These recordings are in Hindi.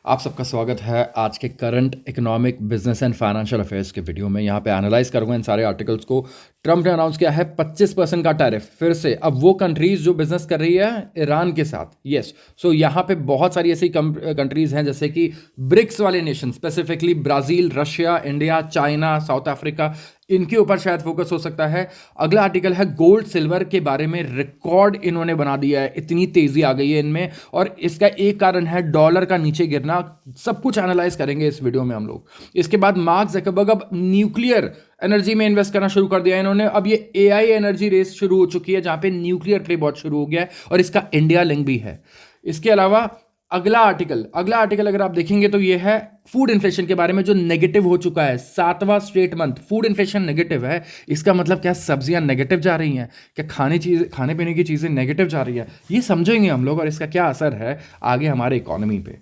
आप सबका स्वागत है आज के current economic business and financial affairs के वीडियो में। यहाँ पे एनालाइज करूंगा इन सारे आर्टिकल्स को। ट्रम्प ने अनाउंस किया है 25% का टैरिफ फिर से। अब वो कंट्रीज जो बिजनेस कर रही है ईरान के साथ, यस, सो यहाँ पे बहुत सारी ऐसी कंट्रीज हैं जैसे कि ब्रिक्स वाले nation, specifically Brazil, Russia, India, China, south Africa, इनके ऊपर शायद फोकस हो सकता है। अगला आर्टिकल है गोल्ड सिल्वर के बारे में। रिकॉर्ड इन्होंने बना दिया है, इतनी तेजी आ गई है इनमें, और इसका एक कारण है डॉलर का नीचे गिरना। सब कुछ एनालाइज करेंगे इस वीडियो में हम लोग। इसके बाद मार्क ज़करबर्ग अब न्यूक्लियर एनर्जी में इन्वेस्ट करना शुरू कर दिया इन्होंने। अब ये एआई एनर्जी रेस शुरू हो चुकी है जहां पे न्यूक्लियर प्ले बहुत शुरू हो गया है, और इसका इंडिया लिंक भी है। इसके अलावा अगला आर्टिकल अगर आप देखेंगे तो ये है फूड इन्फ्लेशन के बारे में, जो नेगेटिव हो चुका है 7वां straight month food inflation negative है। इसका मतलब क्या सब्जियां नेगेटिव जा रही हैं, क्या खाने पीने की चीजें नेगेटिव जा रही है, ये समझेंगे हम लोग, और इसका क्या असर है आगे हमारे इकोनॉमी पे।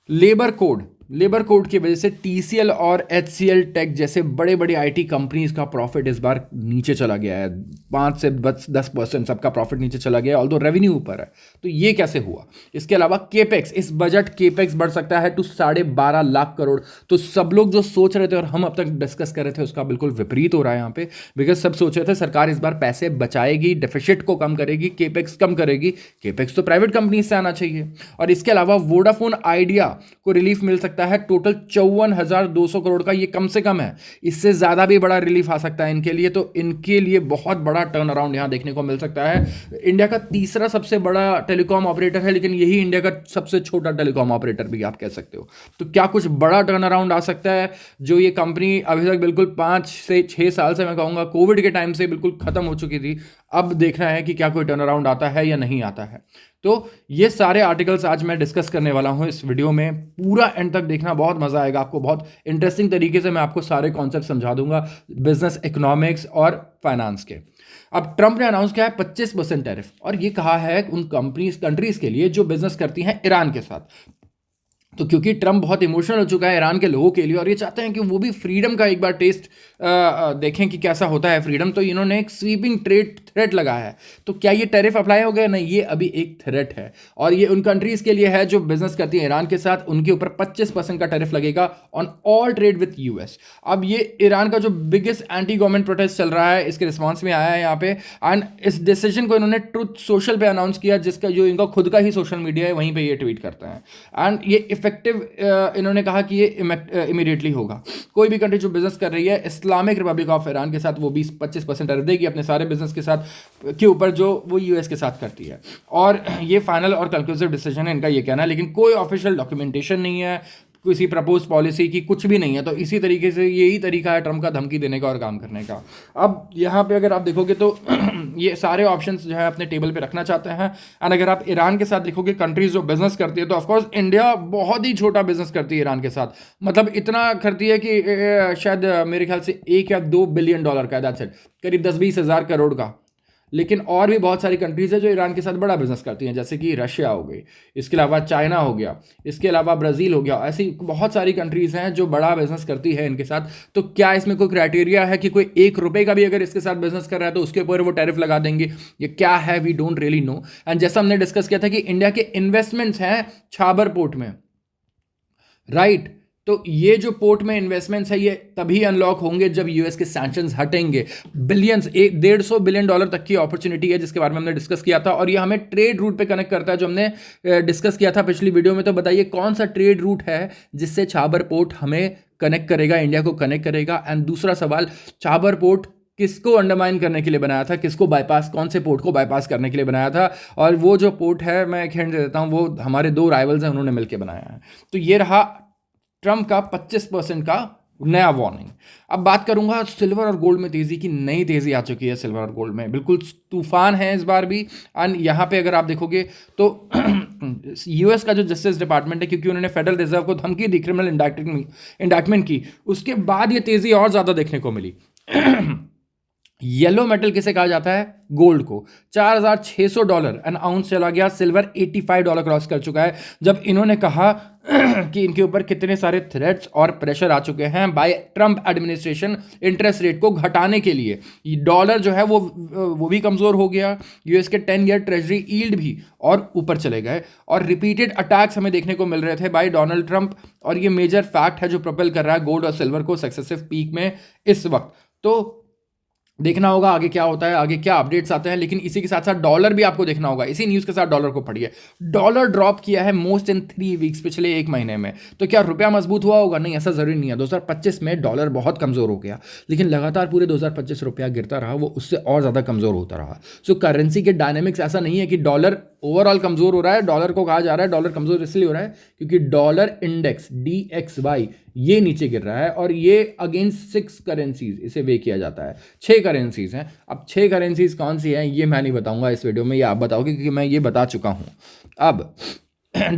लेबर कोड की वजह से टीसीएल और एचसीएल टेक जैसे बड़े बड़े आईटी कंपनीज का प्रॉफिट इस बार नीचे चला गया है। 5 से 10% सबका प्रॉफिट नीचे चला गया है, ऑल्दो रेवेन्यू ऊपर है। तो ये कैसे हुआ? इसके अलावा केपेक्स, इस बजट केपेक्स बढ़ सकता है टू 12.5 लाख करोड़। तो सब लोग जो सोच रहे थे और हम अब तक डिस्कस कर रहे थे उसका बिल्कुल विपरीत हो रहा है यहाँ पे। बिकॉज सब सोच रहे थे सरकार इस बार पैसे बचाएगी, डेफिसिट को कम करेगी, केपेक्स कम करेगी। केपेक्स तो प्राइवेट कंपनी से आना चाहिए। और इसके अलावा वोडाफोन आइडिया को रिलीफ मिल सकता है टोटल 54,200 करोड़ का। ये कम से कम है, इससे ज्यादा भी बड़ा रिलीफ आ सकता है इनके लिए। तो इनके लिए बहुत बड़ा टर्न अराउंड यहां देखने को मिल सकता है। इंडिया का तीसरा सबसे बड़ा टेलीकॉम ऑपरेटर है, लेकिन यही इंडिया का सबसे छोटा टेलीकॉम ऑपरेटर भी आप कह सकते हो। तो क्या कुछ बड़ा टर्न अराउंड आ सकता है? जो ये कंपनी अभी तक बिल्कुल 5 से 6 साल से, मैं कहूंगा कोविड के टाइम से बिल्कुल खत्म हो चुकी थी, अब देखना है कि क्या कोई टर्न अराउंड आता है या नहीं आता है। तो ये सारे आर्टिकल्स आज मैं डिस्कस करने वाला हूं इस वीडियो में। पूरा एंड तक देखना, बहुत मजा आएगा आपको। बहुत इंटरेस्टिंग तरीके से मैं आपको सारे कॉन्सेप्ट समझा दूंगा बिजनेस, इकोनॉमिक्स और फाइनेंस के। अब ट्रंप ने अनाउंस किया है 25% टैरिफ, और ये कहा है उन कंट्रीज के लिए जो बिजनेस करती हैं ईरान के साथ। तो क्योंकि ट्रंप बहुत इमोशनल हो चुका है ईरान के लोगों के लिए, और ये चाहते हैं कि वो भी फ्रीडम का एक बार टेस्ट देखें कि कैसा होता है फ्रीडम, तो इन्होंने एक स्वीपिंग थ्रेट लगाया है। तो क्या ये टैरिफ अप्लाई हो गया? नहीं, ये अभी एक थ्रेट है, और ये उन कंट्रीज के लिए है जो बिजनेस करती है ईरान के साथ। उनके ऊपर 25% का टैरिफ लगेगा on all trade with US. अब ये ईरान का जो बिगेस्ट एंटी गवर्नमेंट प्रोटेस्ट चल रहा है, इसके रिस्पॉन्स में आया है यहाँ पे। एंड इस डिसीजन को इन्होंने ट्रुथ सोशल पे अनाउंस किया, जिसका जो इनका खुद का ही सोशल मीडिया है, वहीं पर ये ट्वीट करते हैं। एंड ये इफेक्टिव इन्होंने कहा कि ये इमीडिएटली होगा। कोई भी कंट्री जो बिजनेस कर रही है इस्लामिक रिपब्लिक ऑफ ईरान के साथ, वो 20-25% टैरिफ देगी अपने सारे बिजनेस के साथ के ऊपर जो वो यूएस के साथ करती है। और ये फाइनल और कंक्लूसिव डिसीजन है, इनका ये कहना है। लेकिन कोई ऑफिशियल डॉक्यूमेंटेशन नहीं है, किसी प्रपोज पॉलिसी की कुछ भी नहीं है। तो इसी तरीके से यही तरीका है ट्रंप का धमकी देने का और काम करने का। अब यहाँ पे अगर आप देखोगे तो ये सारे ऑप्शंस जो है अपने टेबल पे रखना चाहते हैं। एंड अगर आप ईरान के साथ देखोगे कंट्रीज जो बिजनेस करती है, तो ऑफकोर्स इंडिया बहुत ही छोटा बिजनेस करती है ईरान के साथ। मतलब इतना करती है कि शायद मेरे ख्याल से 1 या 2 बिलियन डॉलर का, दैट्स इट, करीब 10-20 हज़ार करोड़ का। लेकिन और भी बहुत सारी कंट्रीज है जो ईरान के साथ बड़ा बिजनेस करती हैं, जैसे कि रशिया हो गई, इसके अलावा चाइना हो गया, इसके अलावा ब्राज़ील हो गया। ऐसी बहुत सारी कंट्रीज हैं जो बड़ा बिजनेस करती है इनके साथ। तो क्या इसमें कोई क्राइटेरिया है कि कोई 1 रुपए का भी अगर इसके साथ बिजनेस कर रहा है तो उसके ऊपर वो टैरिफ लगा देंगे? ये क्या है, we don't really know. And जैसा हमने डिस्कस किया था कि इंडिया के इन्वेस्टमेंट्स हैं छाबर पोर्ट में, राइट? तो ये जो पोर्ट में इन्वेस्टमेंट्स है ये तभी अनलॉक होंगे जब यूएस के सैंक्शंस हटेंगे। बिलियंस, 150 बिलियन डॉलर तक की अपॉर्चुनिटी है, जिसके बारे में हमने डिस्कस किया था। और ये हमें ट्रेड रूट पे कनेक्ट करता है, जो हमने डिस्कस किया था पिछली वीडियो में। तो बताइए कौन सा ट्रेड रूट है जिससे छाबर पोर्ट हमें कनेक्ट करेगा, इंडिया को कनेक्ट करेगा? एंड दूसरा सवाल, छाबर पोर्ट किसको अंडरमाइन करने के लिए बनाया था, किसको बाईपास, कौन से पोर्ट को बाईपास करने के लिए बनाया था? और वो जो पोर्ट है, मैं एक हिंट दे देता हूं, वो हमारे 2 राइवल्स हैं, उन्होंने मिलकर बनाया है। तो ये रहा ट्रंप का 25% का नया वार्निंग। अब बात करूंगा सिल्वर और गोल्ड में तेजी की। नई तेजी आ चुकी है सिल्वर और गोल्ड में, बिल्कुल तूफान है इस बार भी। एंड यहाँ पे अगर आप देखोगे तो यूएस का जो जस्टिस डिपार्टमेंट है, क्योंकि उन्होंने फेडरल रिजर्व को धमकी दी क्रिमिनल इंडैक्टमेंट की, उसके बाद ये तेजी और ज्यादा देखने को मिली। येलो मेटल किसे कहा जाता है? गोल्ड को। $4,600 एन आउंस चला गया। सिल्वर $85 क्रॉस कर चुका है। जब इन्होंने कहा कि इनके ऊपर कितने सारे थ्रेट्स और प्रेशर आ चुके हैं by Trump administration interest rate को घटाने के लिए, डॉलर जो है वो भी कमजोर हो गया। यूएस के 10 ईयर ट्रेजरी यील्ड भी और ऊपर चले गए, और रिपीटेड अटैक्स हमें देखने को मिल रहे थे बाय डोनाल्ड ट्रंप, और ये मेजर फैक्ट है जो प्रोपेल कर रहा है गोल्ड और सिल्वर को सक्सेसिव पीक में इस वक्त। तो देखना होगा आगे क्या होता है, आगे क्या अपडेट्स आते हैं। लेकिन इसी के साथ साथ डॉलर भी आपको देखना होगा। इसी न्यूज़ के साथ डॉलर को पढ़िए। डॉलर ड्रॉप किया है मोस्ट इन 3 वीक्स, पिछले एक महीने में। तो क्या रुपया मजबूत हुआ होगा? नहीं, ऐसा जरूरी नहीं है। 2025 में डॉलर बहुत कमजोर हो गया, लेकिन लगातार पूरे 2025 रुपया गिरता रहा, वो उससे और ज़्यादा कमजोर होता रहा। सो करेंसी के डायनेमिक्स ऐसा नहीं है कि डॉलर ओवरऑल कमजोर हो रहा है। डॉलर को कहा जा रहा है डॉलर कमजोर इसलिए हो रहा है क्योंकि डॉलर इंडेक्स DXY ये नीचे गिर रहा है, और ये अगेंस्ट 6 करेंसीज इसे वे किया जाता है। 6 करेंसीज हैं। अब 6 करेंसीज कौन सी हैं ये मैं नहीं बताऊंगा इस वीडियो में, ये आप बताओगे क्योंकि मैं ये बता चुका हूं। अब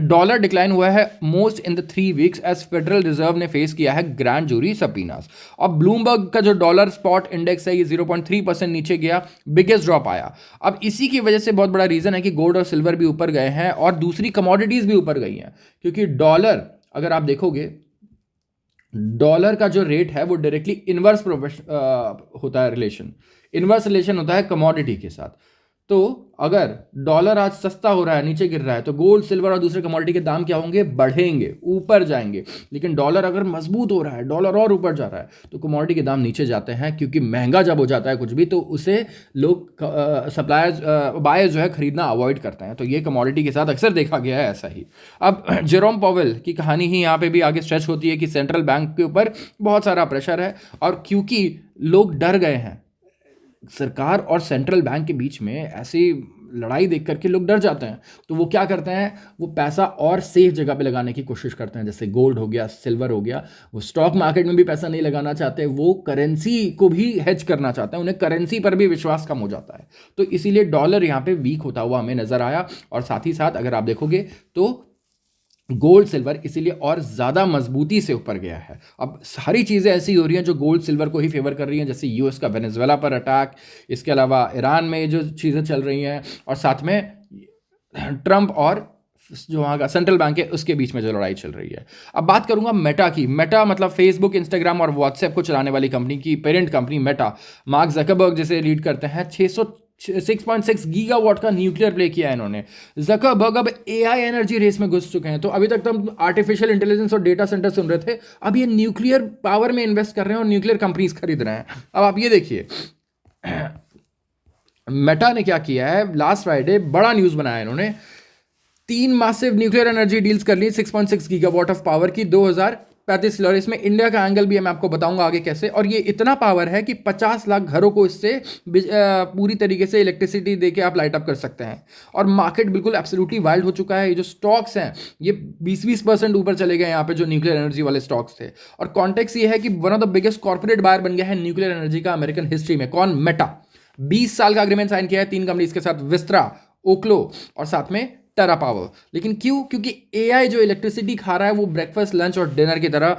डॉलर डिक्लाइन हुआ है most in the 3 weeks as Federal Reserve ने फेस किया है ग्रैंड जूरी सबीनास। और ब्लूमबर्ग का जो डॉलर स्पॉट इंडेक्स है ये 0.3% नीचे गया, बिगेस्ट ड्रॉप आया। अब इसी की वजह से बहुत बड़ा रीजन है कि गोल्ड और सिल्वर भी ऊपर गए हैं और दूसरी कमोडिटीज भी ऊपर गई हैं, क्योंकि डॉलर अगर आप देखोगे डॉलर का जो रेट है वो डायरेक्टली इनवर्स होता है, इनवर्स रिलेशन होता है कमोडिटी के साथ। तो अगर डॉलर आज सस्ता हो रहा है, नीचे गिर रहा है, तो गोल्ड सिल्वर और दूसरे कमोडिटी के दाम क्या होंगे? बढ़ेंगे, ऊपर जाएंगे। लेकिन डॉलर अगर मजबूत हो रहा है, डॉलर और ऊपर जा रहा है, तो कमोडिटी के दाम नीचे जाते हैं, क्योंकि महंगा जब हो जाता है कुछ भी तो उसे लोग सप्लायर्स बायर्स जो है खरीदना अवॉइड करते हैं। तो ये कमोडिटी के साथ अक्सर देखा गया है ऐसा ही। अब जेरोम पॉवेल की कहानी ही यहाँ पे भी आगे स्ट्रेच होती है कि सेंट्रल बैंक के ऊपर बहुत सारा प्रेशर है, और क्योंकि लोग डर गए हैं सरकार और सेंट्रल बैंक के बीच में ऐसी लड़ाई देख करके लोग डर जाते हैं, तो वो क्या करते हैं? वो पैसा और सेफ जगह पे लगाने की कोशिश करते हैं, जैसे गोल्ड हो गया, सिल्वर हो गया। वो स्टॉक मार्केट में भी पैसा नहीं लगाना चाहते, वो करेंसी को भी हेज करना चाहते हैं, उन्हें करेंसी पर भी विश्वास कम हो जाता है। तो इसीलिए डॉलर यहाँ पे वीक होता हुआ हमें नजर आया। और साथ ही साथ अगर आप देखोगे तो गोल्ड सिल्वर इसीलिए और ज़्यादा मजबूती से ऊपर गया है। अब सारी चीज़ें ऐसी हो रही हैं जो गोल्ड सिल्वर को ही फेवर कर रही हैं, जैसे यूएस का वेनेजुएला पर अटैक, इसके अलावा ईरान में जो चीज़ें चल रही हैं, और साथ में ट्रंप और जो वहाँ का सेंट्रल बैंक है उसके बीच में जो लड़ाई चल रही है। अब बात करूंगा मेटा की। मेटा मतलब फेसबुक, इंस्टाग्राम और व्हाट्सएप को चलाने वाली कंपनी की parent company Meta. Mark Zuckerberg जिसे लीड करते हैं, 6.6 गीगावाट का न्यूक्लियर प्ले किया है इन्होंने। जकरबर्ग अब एआई एनर्जी रेस में घुस चुके हैं। तो अभी तक तो हम आर्टिफिशियल इंटेलिजेंस और डेटा सेंटर सुन रहे थे, अब ये न्यूक्लियर पावर में इन्वेस्ट कर रहे हैं और न्यूक्लियर कंपनीज खरीद रहे हैं। अब आप ये देखिए मेटा ने क्या किया है, लास्ट फ्राइडे बड़ा न्यूज बनाया इन्होंने। 3 मासिव न्यूक्लियर एनर्जी डील्स कर ली 6.6 गीगावाट ऑफ पावर की 2035 और इसमें इंडिया का एंगल भी है, मैं आपको बताऊंगा आगे कैसे। और ये इतना पावर है कि 50 लाख घरों को इससे पूरी तरीके से इलेक्ट्रिसिटी देके आप लाइट अप कर सकते हैं। और मार्केट बिल्कुल एब्सोल्युटली वाइल्ड हो चुका है। ये जो स्टॉक्स हैं ये 20% ऊपर चले गए यहाँ पे, जो न्यूक्लियर एनर्जी वाले स्टॉक्स थे। और कॉन्टेक्स्ट ये है कि one of the biggest corporate buyer बन गया है न्यूक्लियर एनर्जी का अमेरिकन हिस्ट्री में। कौन? मेटा। 20 साल का अग्रीमेंट साइन किया है 3 कंपनीज के साथ, विस्त्रा, ओक्लो और साथ में टेरा पावर। लेकिन क्यों? क्योंकि एआई जो इलेक्ट्रिसिटी खा रहा है वो ब्रेकफास्ट, लंच और डिनर की तरह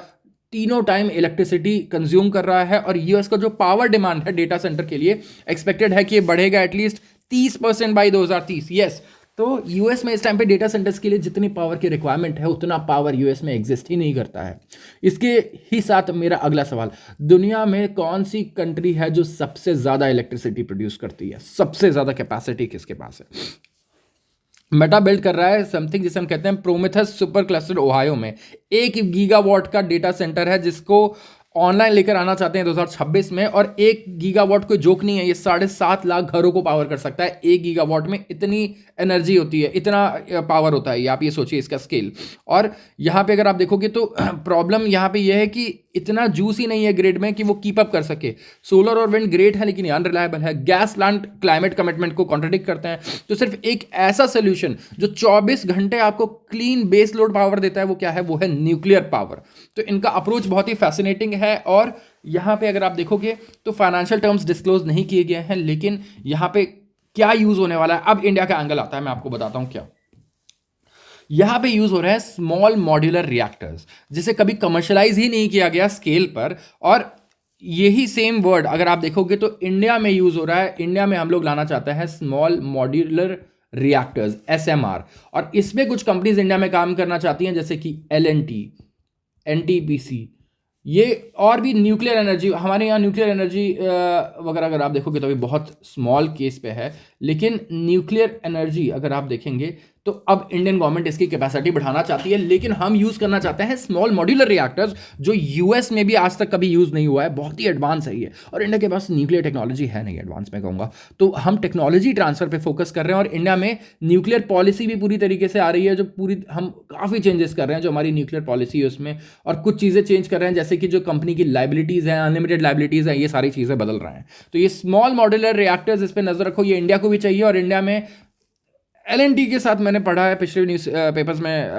तीनों टाइम इलेक्ट्रिसिटी कंज्यूम कर रहा है। और यूएस का जो पावर डिमांड है डेटा सेंटर के लिए एक्सपेक्टेड है कि ये बढ़ेगा एटलीस्ट 30% बाई 2030। यस, तो यूएस में इस टाइम पे डेटा सेंटर्स के लिए जितनी पावर की रिक्वायरमेंट है उतना पावर यूएस में एग्जिस्ट ही नहीं करता है। इसके ही साथ मेरा अगला सवाल, दुनिया में कौन सी कंट्री है जो सबसे ज्यादा इलेक्ट्रिसिटी प्रोड्यूस करती है? सबसे ज्यादा कैपेसिटी किसके पास है? मेटा बिल्ड कर रहा है समथिंग जिसे हम कहते हैं प्रोमेथस सुपर क्लस्टर ओहायो में। 1 गीगावाट का डेटा सेंटर है जिसको ऑनलाइन लेकर आना चाहते हैं 2026 में। और 1 गीगावाट कोई जोक नहीं है, ये 7.5 लाख घरों को पावर कर सकता है। 1 गीगावाट में इतनी एनर्जी होती है, इतना पावर होता है, ये आप ये सोचिए इसका स्केल। और यहाँ पे अगर आप देखोगे तो प्रॉब्लम यहाँ पे ये है कि इतना जूस ही नहीं है ग्रिड में कि वो कीप अप कर सके। सोलर और विंड ग्रेट है लेकिन ये अनरिलायबल है। गैस प्लांट क्लाइमेट कमिटमेंट को कॉन्ट्रडिक्ट करते हैं। तो सिर्फ एक ऐसा सोल्यूशन जो 24 घंटे आपको क्लीन बेस लोड पावर देता है वो क्या है? वो है न्यूक्लियर पावर। तो इनका अप्रोच बहुत ही फैसिनेटिंग है। और यहां पे अगर आप देखोगे तो फाइनेंशियल टर्म्स डिस्क्लोज नहीं किए गए हैं, लेकिन यहां पे क्या यूज होने वाला है, अब इंडिया का एंगल आता है, मैं आपको बताता हूं क्या। यहां पे यूज हो रहा है स्मॉल मॉड्यूलर रिएक्टर्स, जिसे कभी कमर्शलाइज ही नहीं किया गया स्केल पर। और यही सेम वर्ड अगर आप देखोगे तो इंडिया में यूज हो रहा है। इंडिया में हम लोग लाना चाहते हैं स्मॉल मॉड्यूलर रिएक्टर्स, एसएमआर, और इसमें कुछ कंपनीज इंडिया में काम करना चाहती हैं जैसे कि एलएनटी, एनटीपीसी, ये और भी न्यूक्लियर एनर्जी। हमारे यहाँ न्यूक्लियर एनर्जी वगैरह अगर आप देखोगे तो अभी बहुत स्मॉल केस पे है, लेकिन न्यूक्लियर एनर्जी अगर आप देखेंगे तो अब इंडियन गवर्नमेंट इसकी कैपेसिटी बढ़ाना चाहती है, लेकिन हम यूज करना चाहते हैं स्मॉल मॉड्यूलर रिएक्टर्स, जो यूएस में भी आज तक कभी यूज नहीं हुआ है, बहुत ही एडवांस है ये, और इंडिया के पास न्यूक्लियर टेक्नोलॉजी है नहीं एडवांस मैं कहूँगा। तो हम टेक्नोलॉजी ट्रांसफर पे फोकस कर रहे हैं, और इंडिया में न्यूक्लियर पॉलिसी भी पूरी तरीके से आ रही है, जो पूरी हम काफ़ी चेंजेस कर रहे हैं जो हमारी न्यूक्लियर पॉलिसी है उसमें, और कुछ चीज़ें चेंज कर रहे हैं जैसे कि जो कंपनी की लाइबिलिटीज़ हैं, अनलिमिटेड लाइबिलिटीज़ हैं, ये सारी चीज़ें बदल रहे हैं। तो ये स्मॉल मॉड्यूलर रिएक्टर्स, इस पर नजर रखो, ये इंडिया को भी चाहिए, और इंडिया में एलएनटी के साथ मैंने पढ़ा है पिछले न्यूज़ पेपर्स में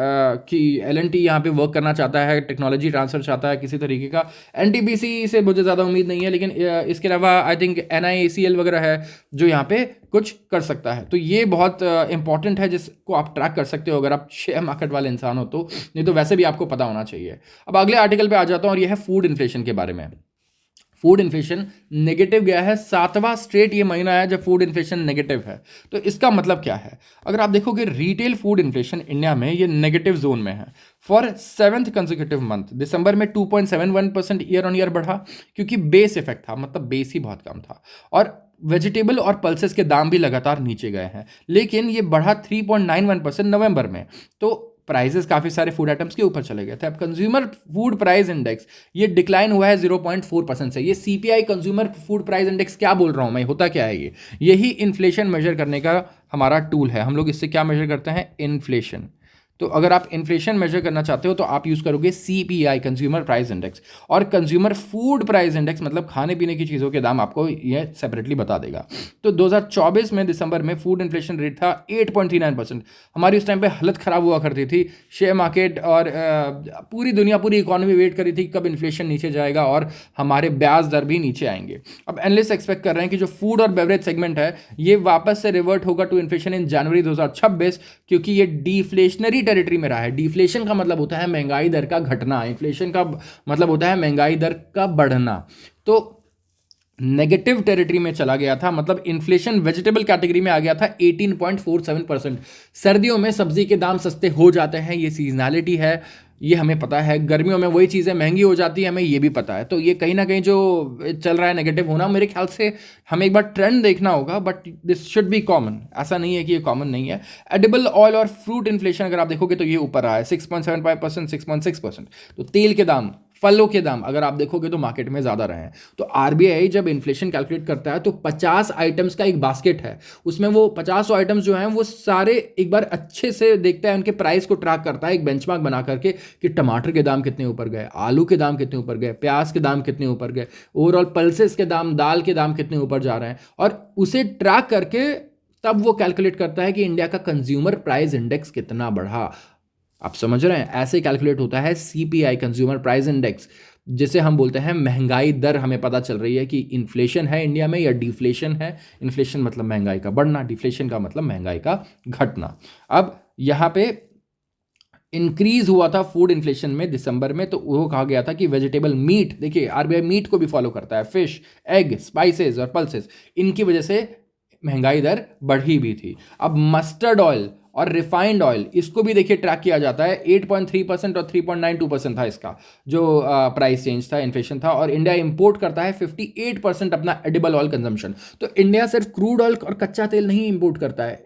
कि एलएनटी यहाँ पे वर्क करना चाहता है, टेक्नोलॉजी ट्रांसफर चाहता है किसी तरीके का। एनटीपीसी से मुझे ज़्यादा उम्मीद नहीं है, लेकिन इसके अलावा आई थिंक एनआईएसीएल वगैरह है जो यहाँ पे कुछ कर सकता है। तो ये बहुत इंपॉर्टेंट है जिसको आप ट्रैक कर सकते हो अगर आप शेयर मार्केट वाले इंसान हो तो, नहीं तो वैसे भी आपको पता होना चाहिए। अब अगले आर्टिकल पे आ जाता हूँ, और यह है फूड इन्फ्लेशन के बारे में। फूड इन्फ्लेशन नेगेटिव गया है, 7वां स्ट्रेट ये महीना है जब फूड इन्फ्लेशन नेगेटिव है। तो इसका मतलब क्या है? अगर आप देखोगे रिटेल फूड इन्फ्लेशन इंडिया में ये नेगेटिव जोन में है फॉर 7th कंसेक्यूटिव मंथ। दिसंबर में 2.71% ईयर ऑन ईयर बढ़ा, क्योंकि बेस इफेक्ट था, मतलब बेस ही बहुत कम था, और वेजिटेबल और पल्सेस के दाम भी लगातार नीचे गए हैं, लेकिन ये बढ़ा 3.91% नवंबर में। तो प्राइसेस काफ़ी सारे फूड आइटम्स के ऊपर चले गए थे। अब कंज्यूमर फूड प्राइस इंडेक्स ये डिक्लाइन हुआ है 0.4% से। ये CPI consumer food price index क्या बोल रहा हूँ मैं, होता क्या है ये? यही इन्फ्लेशन मेजर करने का हमारा टूल है। हम लोग इससे क्या मेजर करते हैं? इन्फ्लेशन। तो अगर आप इन्फ्लेशन मेजर करना चाहते हो तो आप यूज़ करोगे सीपीआई, कंज्यूमर प्राइस इंडेक्स, और कंज्यूमर फूड प्राइस इंडेक्स मतलब खाने पीने की चीज़ों के दाम आपको ये सेपरेटली बता देगा। तो 2024 में दिसंबर में फूड इन्फ्लेशन रेट था 8.39%। हमारी उस टाइम पे हालत ख़राब हुआ करती थी, शेयर मार्केट और पूरी दुनिया, पूरी इकोनॉमी वेट करी थी कब इन्फ्लेशन नीचे जाएगा और हमारे ब्याज दर भी नीचे आएंगे। अब एनालिस्ट एक्सपेक्ट कर रहे हैं कि जो फूड और बेवरेज सेगमेंट है ये वापस से रिवर्ट होगा टू इन्फ्लेशन इन जनवरी 2026, क्योंकि ये डिफ्लेशनरी टेरिटरी में रहा है। डिफ्लेशन का मतलब होता है महंगाई दर का घटना, इन्फ्लेशन का मतलब होता है महंगाई दर का बढ़ना। तो नेगेटिव टेरिटरी में चला गया था, मतलब इन्फ्लेशन वेजिटेबल कैटेगरी में आ गया था 18.47%। सर्दियों में सब्जी के दाम सस्ते हो जाते हैं, ये सीजनैलिटी है, ये हमें पता है। गर्मियों में वही चीज़ें महंगी हो जाती है, हमें ये भी पता है। तो ये कहीं ना कहीं जो चल रहा है नेगेटिव होना, मेरे ख्याल से हमें एक बार ट्रेंड देखना होगा, but this should be common. ऐसा नहीं है कि ये कॉमन नहीं है। एडिबल ऑयल और फ्रूट इन्फ्लेशन अगर आप देखोगे तो ये ऊपर रहा है 6.75%, 6.6%। तो तेल के दाम, फलों के दाम अगर आप देखोगे तो मार्केट में ज़्यादा रहे हैं। तो आरबीआई जब इन्फ्लेशन कैलकुलेट करता है तो 50 आइटम्स का एक बास्केट है, उसमें वो 50 आइटम्स जो हैं वो सारे एक बार अच्छे से देखता है, उनके प्राइस को ट्रैक करता है एक बेंचमार्क बना करके कि टमाटर के दाम कितने ऊपर गए, आलू के दाम कितने ऊपर गए, प्याज के दाम कितने ऊपर गए, ओवरऑल पल्सेस के दाम, दाल के दाम कितने ऊपर जा रहे हैं, और उसे ट्रैक करके तब वो कैलकुलेट करता है कि इंडिया का कंज्यूमर प्राइस इंडेक्स कितना बढ़ा। आप समझ रहे हैं? ऐसे कैलकुलेट होता है सीपीआई, कंज्यूमर प्राइस इंडेक्स, जिसे हम बोलते हैं महंगाई दर। हमें पता चल रही है कि इन्फ्लेशन है इंडिया में या डिफ्लेशन है। इन्फ्लेशन मतलब महंगाई का बढ़ना, डिफ्लेशन का मतलब महंगाई का घटना। अब यहाँ पे इंक्रीज हुआ था फूड इन्फ्लेशन में दिसंबर में, तो वो कहा गया था कि वेजिटेबल, मीट, देखिए आरबीआई मीट को भी फॉलो करता है, फिश, एग, स्पाइसेस और पल्सेस, इनकी वजह से महंगाई दर बढ़ी भी थी। अब मस्टर्ड ऑयल और रिफाइंड ऑयल, इसको भी देखिए ट्रैक किया जाता है। 8.3% और 3.92% था इसका जो प्राइस चेंज था, इन्फ्लेशन था, और इंडिया इंपोर्ट करता है 58% अपना एडिबल ऑयल कंजम्पशन। तो इंडिया सिर्फ क्रूड ऑयल और कच्चा तेल नहीं इंपोर्ट करता है,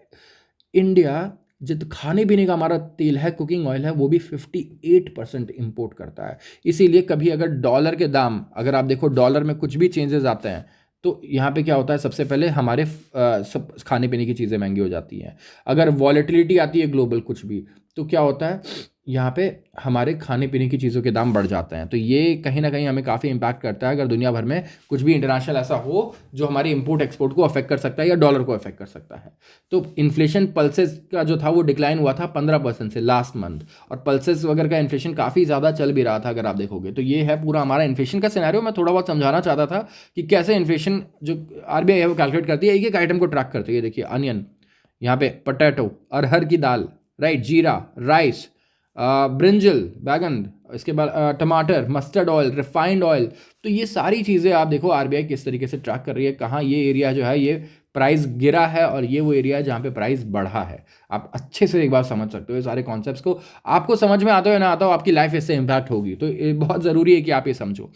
इंडिया जित खाने पीने का हमारा तेल है, कुकिंग ऑयल है, वो भी 58% इंपोर्ट करता है। इसीलिए कभी अगर डॉलर के दाम, अगर आप देखो डॉलर में कुछ भी चेंजेस आते हैं तो यहाँ पे क्या होता है, सबसे पहले हमारे सब खाने पीने की चीज़ें महंगी हो जाती हैं। अगर वॉलेटिलिटी आती है ग्लोबल कुछ भी, तो क्या होता है, यहाँ पे हमारे खाने पीने की चीज़ों के दाम बढ़ जाते हैं। तो ये कहीं ना कहीं हमें काफ़ी इम्पैक्ट करता है अगर दुनिया भर में कुछ भी इंटरनेशनल ऐसा हो जो हमारी इंपोर्ट एक्सपोर्ट को अफेक्ट कर सकता है या डॉलर को अफेक्ट कर सकता है। तो इन्फ्लेशन पल्सेस का जो था वो डिक्लाइन हुआ था 15% से लास्ट मंथ, और पल्सेस वगैरह का इन्फ्लेशन काफ़ी ज़्यादा चल भी रहा था अगर आप देखोगे। तो ये है पूरा हमारा इन्फ्लेशन का सिनेरियो। मैं थोड़ा बहुत समझाना चाहता था कि कैसे इन्फ्लेशन जो आरबीआई है वो कैलकुलेट करती है, एक एक आइटम को ट्रैक करती है। देखिए अनियन, यहाँ पे पोटैटो, अरहर की दाल, राइट, जीरा, राइस, ब्रिंजल, बैगन, इसके बाद टमाटर, मस्टर्ड ऑयल, रिफाइंड ऑयल। तो ये सारी चीज़ें आप देखो आरबीआई किस तरीके से ट्रैक कर रही है, कहाँ ये एरिया जो है ये प्राइस गिरा है और ये वो एरिया है जहाँ पे प्राइस बढ़ा है। आप अच्छे से एक बार समझ सकते हो ये सारे कॉन्सेप्ट्स को। आपको समझ में आता हो या ना आता हो, आपकी लाइफ इससे इम्पैक्ट होगी, तो ये बहुत ज़रूरी है कि आप ये समझो।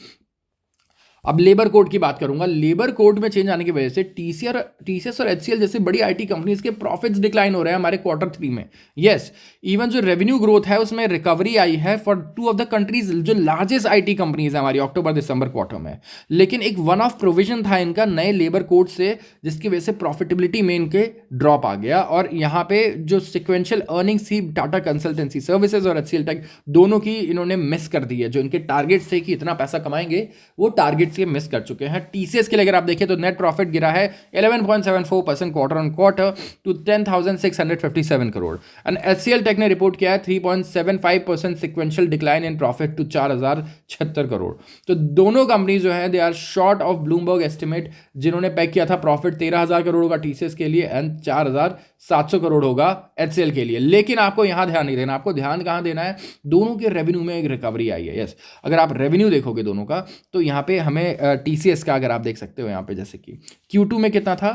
अब लेबर कोड की बात करूंगा। लेबर कोड में चेंज आने की वजह से टीसीएस और एचसीएल जैसे बड़ी आईटी कंपनीज के प्रॉफिट्स डिक्लाइन हो रहे हैं हमारे Q3 में। यस, इवन जो रेवेन्यू ग्रोथ है उसमें रिकवरी आई है फॉर 2 ऑफ द कंट्रीज जो लार्जेस्ट आईटी कंपनीज है हमारी अक्टूबर दिसंबर क्वार्टर में। लेकिन एक वन ऑफ प्रोविजन था इनका नए लेबर कोड से, जिसकी वजह से प्रॉफिटेबिलिटी में इनके ड्रॉप आ गया। और यहाँ पे जो सिक्वेंशियल अर्निंग्स थी टाटा कंसल्टेंसी सर्विसेज और एचसीएल टेक दोनों की इन्होंने मिस कर दी है। जो इनके टारगेट्स थे कि इतना पैसा कमाएंगे, वो टारगेट से मिस कर चुके हैं। टीसीएस के लिए अगर आप देखें तो नेट प्रॉफिट गिरा है 11.74% quarter on quarter to 10,657 crore. And HCL Tech ने रिपोर्ट किया है 3.75% sequential decline in profit to 4,076 crore. तो दोनों कंपनी जो है they are short of Bloomberg estimate, जिन्होंने पैक किया था प्रॉफिट 13,000 करोड़ होगा टीसीएस के लिए एंड 4,700 करोड़ होगा एचसीएल के लिए। लेकिन आपको यहां ध्यान नहीं देना, आपको ध्यान कहां देना है, दोनों के रेवेन्यू में एक रिकवरी आई है। यस, अगर आप रेवेन्यू देखोगे दोनों का तो यहाँ पे हमें टीसीएस का अगर आप देख सकते हो यहाँ पे, जैसे कि Q2 में कितना था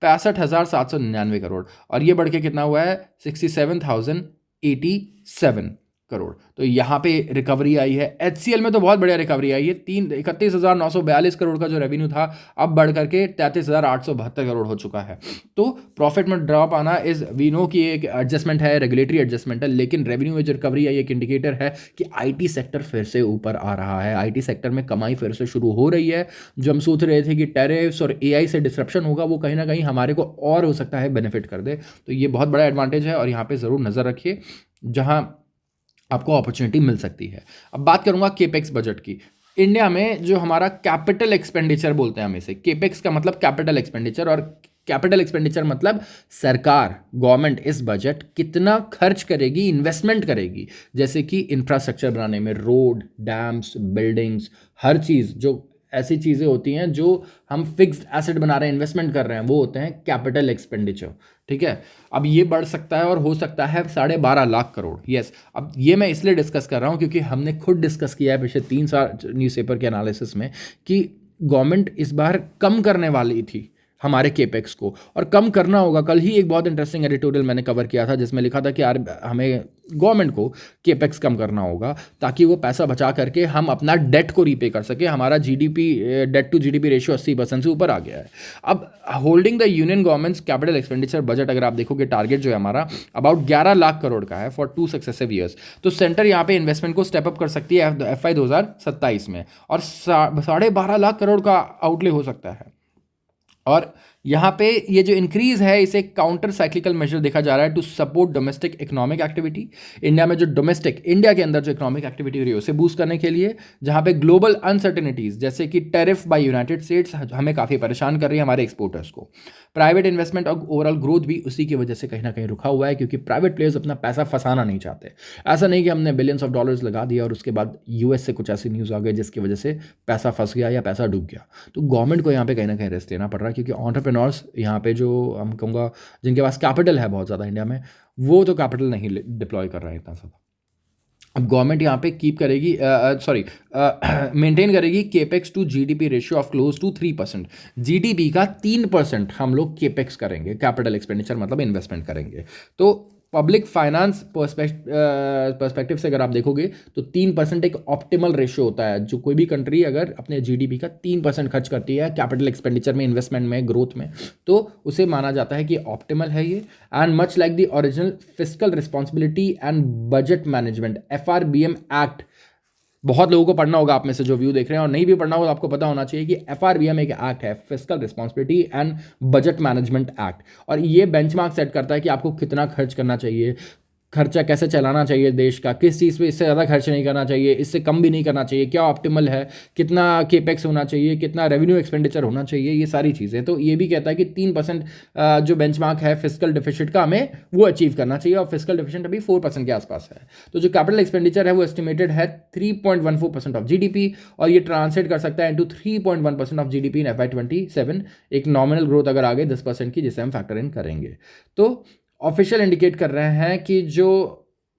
65,799 करोड़ और ये बढ़ के कितना हुआ है 67,087 करोड़। तो यहाँ पे रिकवरी आई है। एचसीएल में तो बहुत बढ़िया रिकवरी आई है, 31,942 करोड़ का जो रेवेन्यू था अब बढ़ करके 33,872 करोड़ हो चुका है। तो प्रॉफिट में ड्रॉप आना इज वी नो कि एक एडजस्टमेंट है, रेगुलेटरी एडजस्टमेंट है, लेकिन रेवेन्यू में जो रिकवरी आई एक इंडिकेटर है कि आईटी सेक्टर फिर से ऊपर आ रहा है, आईटी सेक्टर में कमाई फिर से शुरू हो रही है। जो हम सोच रहे थे कि टैरिफ्स और एआई से डिसरप्शन होगा, वो कहीं ना कहीं हमारे को और हो सकता है बेनिफिट कर दे। तो ये बहुत बड़ा एडवांटेज है और यहाँ पे ज़रूर नज़र रखिए जहाँ आपको अपॉर्चुनिटी मिल सकती है। अब बात करूंगा केपेक्स बजट की। इंडिया में जो हमारा कैपिटल एक्सपेंडिचर बोलते हैं हम इसे, केपेक्स का मतलब कैपिटल एक्सपेंडिचर और कैपिटल एक्सपेंडिचर मतलब सरकार गवर्नमेंट इस बजट कितना खर्च करेगी, इन्वेस्टमेंट करेगी, जैसे कि इंफ्रास्ट्रक्चर बनाने में, रोड, डैम्स, बिल्डिंग्स, हर चीज़ जो ऐसी चीज़ें होती हैं जो हम फिक्स्ड एसेट बना रहे हैं, इन्वेस्टमेंट कर रहे हैं, वो होते हैं कैपिटल एक्सपेंडिचर। ठीक है, अब ये बढ़ सकता है और हो सकता है 12.5 लाख करोड़। यस, अब ये मैं इसलिए डिस्कस कर रहा हूँ क्योंकि हमने खुद डिस्कस किया है पिछले 3 साल न्यूज़पेपर के एनालिसिस में कि गवर्नमेंट इस बार कम करने वाली थी हमारे केपेक्स को और कम करना होगा। कल ही एक बहुत इंटरेस्टिंग एडिटोरियल मैंने कवर किया था जिसमें लिखा था कि यार हमें गवर्नमेंट को केपेक्स कम करना होगा ताकि वो पैसा बचा करके हम अपना डेट को रीपे कर सके। हमारा GDP debt to GDP ratio 80% से ऊपर आ गया है। अब holding the union government's capital expenditure budget अगर आप देखोगे, टारगेट जो है हमारा अबाउट 11 लाख करोड़ का है फॉर 2 सक्सेसिव ईयर्स। तो सेंटर यहाँ पे इन्वेस्टमेंट को स्टेप अप कर सकती है FY 2027 में और 12.5 लाख करोड़ का आउटले हो सकता है। और यहाँ पे ये जो इंक्रीज है इसे काउंटर साइक्लिकल मेजर देखा जा रहा है to support domestic economic activity. India में जो डोमेस्टिक इंडिया के अंदर जो इकोनॉमिक एक्टिविटी हो रही है उसे बूस्ट करने के लिए, जहाँ पे ग्लोबल अनसर्टेनिटीज जैसे कि टैरिफ बाय यूनाइटेड स्टेट्स हमें काफ़ी परेशान कर रही है हमारे एक्सपोर्टर्स को। प्राइवेट इन्वेस्टमेंट और ओवरऑल ग्रोथ भी उसी की वजह से कहीं ना कहीं रुका हुआ है क्योंकि प्राइवेट प्लेयर्स अपना पैसा फंसाना नहीं चाहते। ऐसा नहीं कि हमने बिलियंस ऑफ डॉलर्स लगा दिया और उसके बाद यूएस से कुछ ऐसी न्यूज़ आ गई जिसकी वजह से पैसा फंस गया या पैसा डूब गया। तो गवर्नमेंट को यहाँ पे कहीं ना कहीं रिस्क लेना पड़ रहा है क्योंकि एंटरप्रेन्योर्स यहाँ पे जो हम कहूँगा जिनके पास कैपिटल है बहुत ज़्यादा इंडिया में, वो तो कैपिटल नहीं डिप्लॉय कर रहा है इतना ज़्यादा। अब गवर्नमेंट यहाँ पे कीप करेगी मेंटेन करेगी capex to GDP ratio of close to 3%। GDP का 3% हम लोग केपेक्स करेंगे, कैपिटल एक्सपेंडिचर मतलब इन्वेस्टमेंट करेंगे। तो पब्लिक फाइनेंस पर्सपेक्टिव से अगर आप देखोगे तो 3% एक ऑप्टिमल रेशियो होता है। जो कोई भी कंट्री अगर अपने जीडीपी का 3% खर्च करती है कैपिटल एक्सपेंडिचर में, इन्वेस्टमेंट में, ग्रोथ में, तो उसे माना जाता है कि ऑप्टिमल है ये। And much like the original fiscal responsibility and budget management FRBM act, बहुत लोगों को पढ़ना होगा आप में से जो व्यू देख रहे हैं, और नहीं भी पढ़ना होगा तो आपको पता होना चाहिए कि FRBM एक एक्ट है, fiscal responsibility and budget management act, और ये बेंचमार्क सेट करता है कि आपको कितना खर्च करना चाहिए, खर्चा कैसे चलाना चाहिए देश का, किस चीज़ पे इससे ज़्यादा खर्च नहीं करना चाहिए, इससे कम भी नहीं करना चाहिए, क्या ऑप्टिमल है, कितना केपेक्स होना चाहिए, कितना रेवेन्यू एक्सपेंडिचर होना चाहिए, ये सारी चीज़ें। तो ये भी कहता है कि 3% जो बेंचमार्क है फिस्कल डिफिसिट का हमें वो अचीव करना चाहिए और फिस्कल डिफिसिट अभी 4% के आसपास है। तो जो कैपिटल एक्सपेंडिचर है वो एस्टिमेटेड है 3.14% ऑफ GDP और ये ट्रांसलेट कर सकता है into 3.1% of GDP in FY 2027, एक नॉमिनल ग्रोथ अगर आ गई 10% की जिसे हम फैक्टर इन करेंगे। तो ऑफिशियल इंडिकेट कर रहे हैं कि जो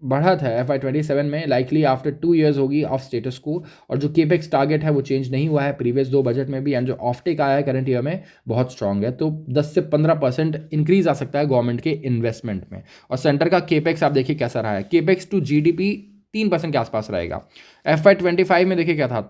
बढ़त है FY27 में लाइकली आफ्टर 2 ईयर्स होगी ऑफ स्टेटस को, और जो केपेक्स टारगेट है वो चेंज नहीं हुआ है प्रीवियस 2 बजट में भी, एंड जो ऑफटेक आया है करंट ईयर में बहुत स्ट्रांग है। तो 10 से 15% इंक्रीज आ सकता है गवर्नमेंट के इन्वेस्टमेंट में। और सेंटर का केपेक्स आप देखिए कैसा रहा है, केपेक्स टू GDP 3% के आसपास रहेगा। FY25 में देखिए क्या था,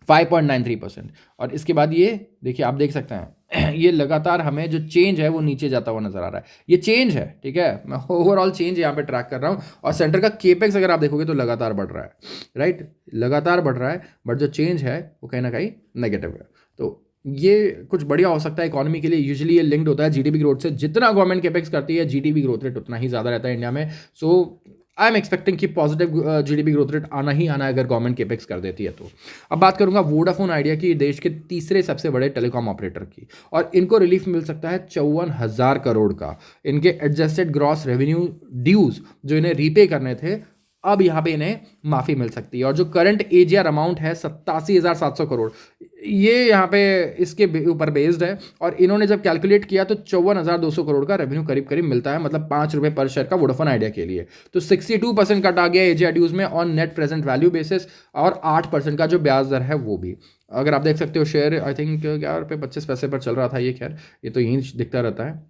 5.93%। और इसके बाद ये देखिए आप देख सकते हैं ये लगातार हमें जो चेंज है वो नीचे जाता हुआ नजर आ रहा है, ये चेंज है, ठीक है, मैं ओवरऑल चेंज यहाँ पे ट्रैक कर रहा हूँ। और सेंटर का केपेक्स अगर आप देखोगे तो लगातार बढ़ रहा है, राइट, लगातार बढ़ रहा है, बट जो चेंज है वो कहीं ना कहीं नेगेटिव है। तो ये कुछ बढ़िया हो सकता है इकोनॉमी के लिए। यूजुअली ये लिंक्ड होता है GDP ग्रोथ से, जितना गवर्नमेंट केपेक्स करती है GDP ग्रोथ रेट उतना ही ज़्यादा रहता है इंडिया में। सो आई एम एक्सपेक्टिंग कि पॉजिटिव GDP ग्रोथ रेट आना ही आना है अगर गवर्नमेंट केपेक्स कर देती है तो। अब बात करूंगा वोडाफोन आइडिया की, देश के तीसरे सबसे बड़े टेलीकॉम ऑपरेटर की, और इनको रिलीफ मिल सकता है 54,000 करोड़ का। इनके एडजस्टेड ग्रॉस रेवेन्यू ड्यूज जो इन्हें रीपे करने थे, अब यहाँ पे इन्हें माफ़ी मिल सकती है। और जो करंट AGR अमाउंट है 87,700 करोड़, ये यहाँ पे इसके ऊपर बेस्ड है। और इन्होंने जब कैलकुलेट किया तो 54,200 करोड़ का रेवेन्यू करीब करीब मिलता है, मतलब ₹5 पर शेयर का वोडाफोन आइडिया के लिए। तो 62% कट आ गया AGR ड्यूज में on net present value basis, और 8% का जो ब्याज दर है वो भी। अगर आप देख सकते हो शेयर आई थिंक ₹11.25 पर चल रहा था ये, खैर ये तो यहीं दिखता रहता है।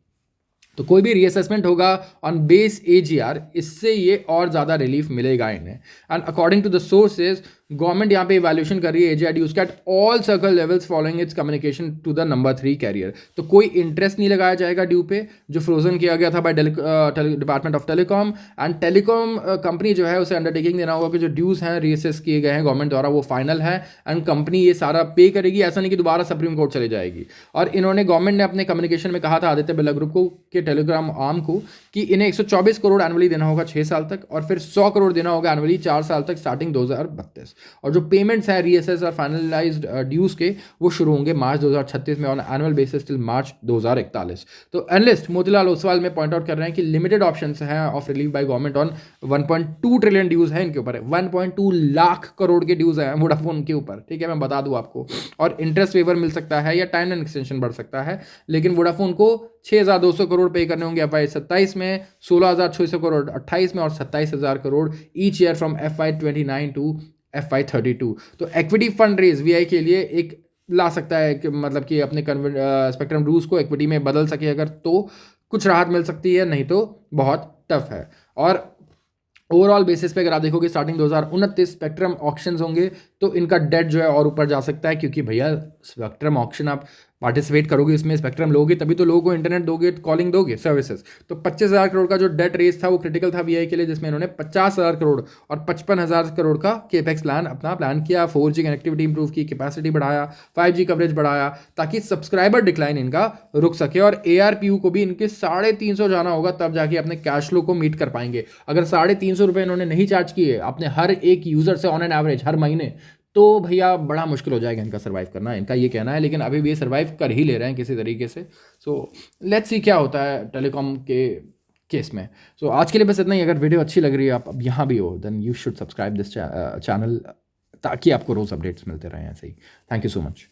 तो कोई भी रीअसेसमेंट होगा ऑन बेस AGR, इससे ये और ज़्यादा रिलीफ मिलेगा इन्हें। And according to the sources, government यहाँ पे इवैल्यूएशन कर रही है AGR ड्यूज का at all circle levels following its communication to the number 3 carrier. तो कोई इंटरेस्ट नहीं लगाया जाएगा ड्यू पे, जो फ्रोजन किया गया था by department of telecom. And telecom company जो है उसे अंडरटेकिंग देना होगा कि जो ड्यूज हैं रीअसेस किए गए हैं गवर्नमेंट द्वारा वो फाइनल है, एंड कंपनी ये सारा पे करेगी, ऐसा नहीं कि दोबारा सुप्रीम कोर्ट चले जाएगी। और इन्होंने गवर्नमेंट ने अपने कम्युनिकेशन में कहा था आदित्य बिरला ग्रुप को के टेलीग्राम आर्म को कि इन्हें 124 करोड़ एनुअली देना होगा 6 साल तक, और फिर 100 करोड़ देना होगा एनुअली 4 साल तक स्टार्टिंग 2032। और जो पेमेंट्स हैं रीअसेस और फाइनलाइज्ड ड्यूज के, वो शुरू होंगे मार्च 2036 में on annual basis till March 2041। तो एनालिस्ट मोतीलाल ओसवाल में पॉइंट आउट कर रहे हैं कि लिमिटेड ऑप्शंस हैं of relief by government on 1.2 trillion dues है इनके ऊपर, 1.2 लाख करोड़ के ड्यूज हैं वोडाफोन के ऊपर, ठीक है, मैं बता दूं आपको। और इंटरेस्ट वेवर मिल सकता है या टाइम एंड एक्सटेंशन बढ़ सकता है, लेकिन वोडाफोन को 6,200 करोड़ पे करने होंगे FY27 में, 16,600 करोड़ 28 में, और 27,000 crore each year from FY29 to FY32। तो इक्विटी फंड रेज VI के लिए एक ला सकता है कि मतलब कि अपने स्पेक्ट्रम रूल्स को इक्विटी में बदल सके अगर, तो कुछ राहत मिल सकती है, नहीं तो बहुत टफ है। और ओवरऑल बेसिस पे अगर आप देखोगे स्टार्टिंग 2029 स्पेक्ट्रम ऑक्शंस होंगे, तो इनका डेट जो है और ऊपर जा सकता है, क्योंकि भैया स्पेक्ट्रम ऑक्शन आप पार्टिसिपेट करोगे, इसमें स्पेक्ट्रम लोगे तभी तो लोगों को इंटरनेट दोगे, कॉलिंग दोगे, सर्विसेज। तो 25,000 करोड़ का जो डेट रेस था वो क्रिटिकल था VI के लिए, जिसमें इन्होंने 50,000 करोड़ और 55,000 करोड़ का केपेक्स प्लान अपना प्लान किया, 4G कनेक्टिविटी इंप्रूव की, कैपेसिटी बढ़ाया, 5G कवरेज बढ़ाया, ताकि सब्सक्राइबर डिक्लाइन इनका रुक सके। और ARPU को भी इनके 350 जाना होगा, तब जाके अपने कैश फ्लो को मीट कर पाएंगे। अगर 350 रुपये इन्होंने नहीं चार्ज किए अपने हर एक यूजर से ऑन एन एवरेज हर महीने, तो भैया बड़ा मुश्किल हो जाएगा इनका सर्वाइव करना, इनका ये कहना है। लेकिन अभी भी ये सर्वाइव कर ही ले रहे हैं किसी तरीके से। सो लेट्स सी क्या होता है टेलीकॉम के केस में। सो आज के लिए बस इतना ही। अगर वीडियो अच्छी लग रही है, आप अब यहाँ भी हो, then you should subscribe this channel, ताकि आपको रोज़ अपडेट्स मिलते रहें ऐसे ही। Thank you so much.